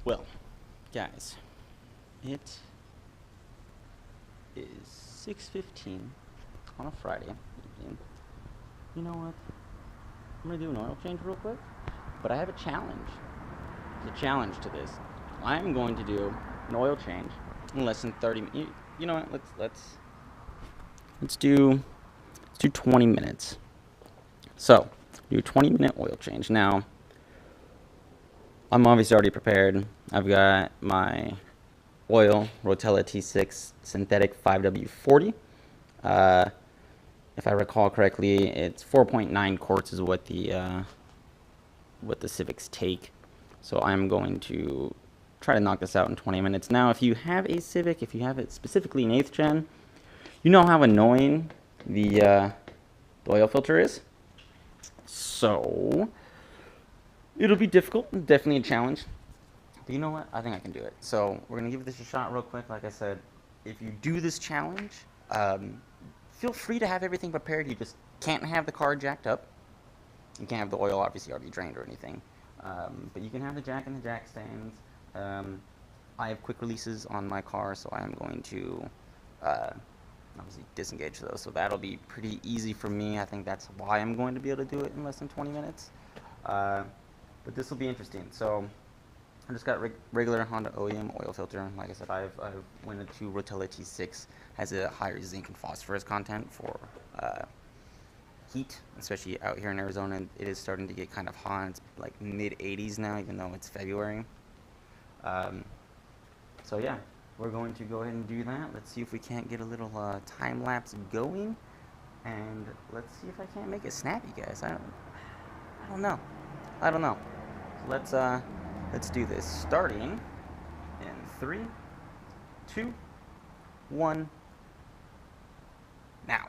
Well, guys, it is 6:15 on a Friday evening. You know what? I'm gonna do an oil change real quick, but I have a challenge. There's a challenge to this. I'm going to do an oil change in less than 30 minutes. You know what? Let's do 20 minutes. So, do a 20-minute oil change. Now, I'm obviously already prepared. I've got my oil, Rotella T6 synthetic 5W40. If I recall correctly, it's 4.9 quarts is what the Civics take. So I'm going to try to knock this out in 20 minutes. Now, if you have a Civic, if you have it specifically in 8th gen, you know how annoying the oil filter is. So it'll be difficult, definitely a challenge. But you know what? I think I can do it. So we're going to give this a shot real quick. Like I said, if you do this challenge, feel free to have everything prepared. You just can't have the car jacked up. You can't have the oil obviously already drained or anything. But you can have the jack and the jack stands. I have quick releases on my car, so I am going to obviously disengage those. So that'll be pretty easy for me. I think that's why I'm going to be able to do it in less than 20 minutes. But this will be interesting. So I just got regular Honda OEM oil filter. Like I said, I've went into Rotella T6. Has a higher zinc and phosphorus content for heat, especially out here in Arizona. It is starting to get kind of hot. It's like mid 80s now, even though it's February. So yeah, we're going to go ahead and do that. Let's see if we can't get a little time lapse going, and let's see if I can't make it snappy, guys. I don't know. So let's do this. Starting in 3, 2, 1, now.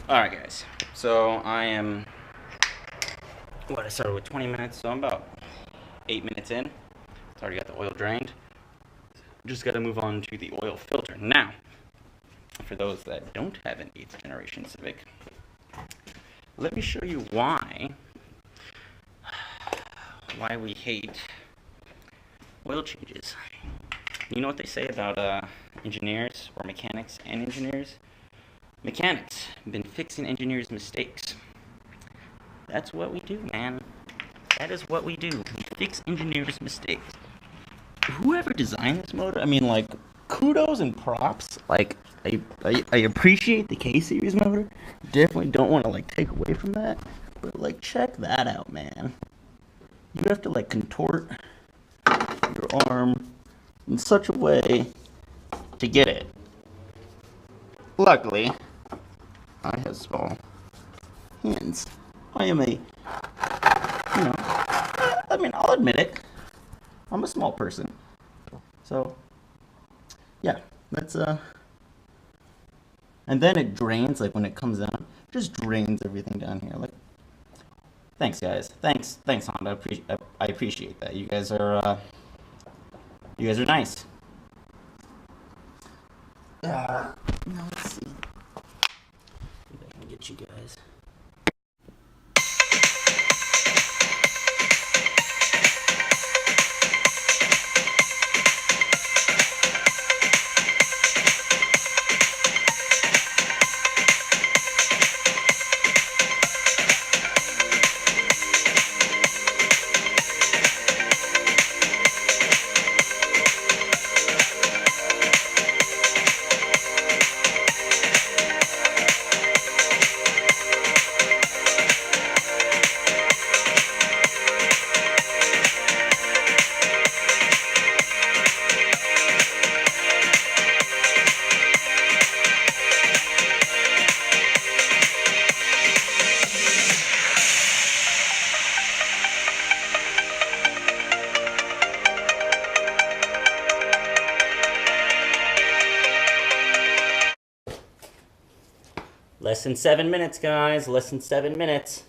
Alright guys, so I started with 20 minutes, so I'm about 8 minutes in. It's already got the oil drained. Just got to move on to the oil filter. Now, for those that don't have an 8th generation Civic, let me show you why we hate oil changes. You know what they say about engineers, or mechanics and engineers? Mechanics have been fixing engineers' mistakes. That's what we do, man. That is what we do. We fix engineers' mistakes. Whoever designed this motor, I mean, like, kudos and props. Like, I appreciate the K-series motor. Definitely don't want to, like, take away from that. But, like, check that out, man. You have to, like, contort your arm in such a way to get it. Luckily, I have small hands. I mean, I'll admit it. I'm a small person. So, yeah, that's, and then it drains, like, when it comes down, it just drains everything down here. Like, thanks, guys. Thanks, Honda. I appreciate that. You guys are nice. Now, let's see. Maybe I can get you guys. Less than 7 minutes, guys. Less than 7 minutes.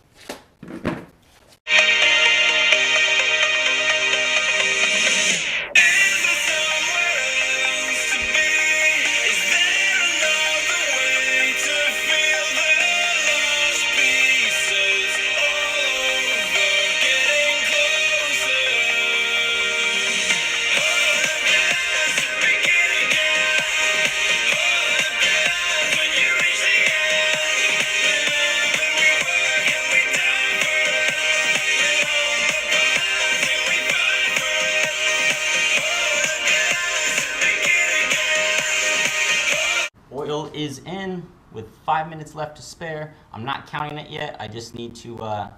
Oil is in with 5 minutes left to spare. I'm not counting it yet. I just need to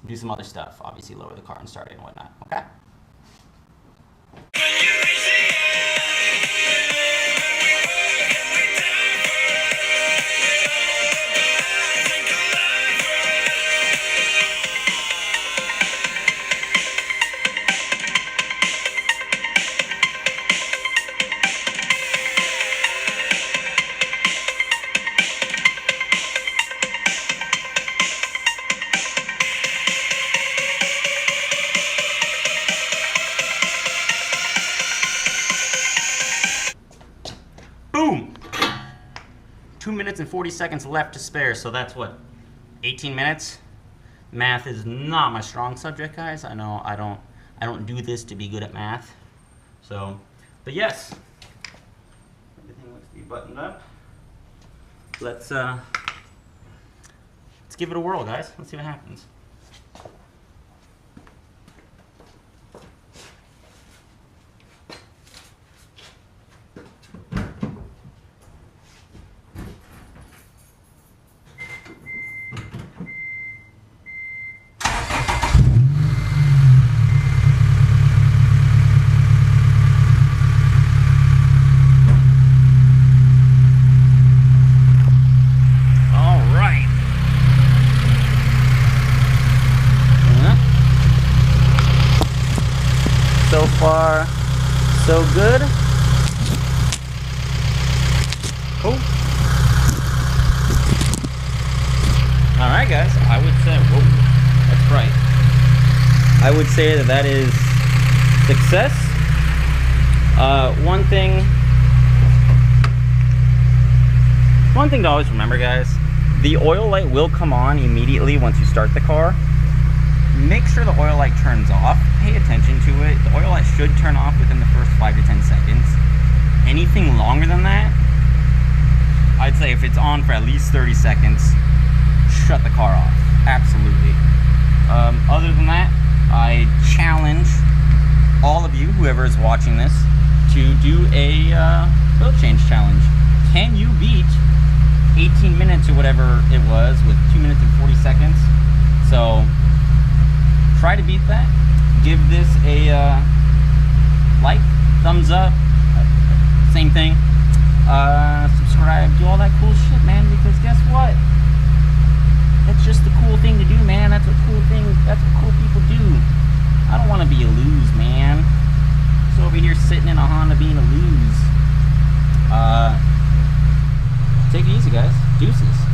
do some other stuff. Obviously lower the car and start it and whatnot, okay? Boom! 2 minutes and 40 seconds left to spare, so that's what, 18 minutes? Math is not my strong subject, guys. I know I don't do this to be good at math. So, but yes, everything looks to be buttoned up. Let's give it a whirl, guys. Let's see what happens. So far, so good. Cool. All right, guys. I would say, whoa, that's bright. I would say that is success. One thing to always remember, guys, the oil light will come on immediately once you start the car. Make sure the oil light turns off. Pay attention to it. The oil light should turn off within the first 5 to 10 seconds. Anything longer than that, I'd say if it's on for at least 30 seconds, shut the car off. Absolutely. Other than that, I challenge all of you, whoever is watching this, to do a oil change challenge. Can you beat 18 minutes or whatever it was with 2 minutes and 40 seconds? So try to beat that. Give this a like, thumbs up, same thing. Subscribe, do all that cool shit, man, because guess what? That's just the cool thing to do, man. That's what cool people do. Deuces.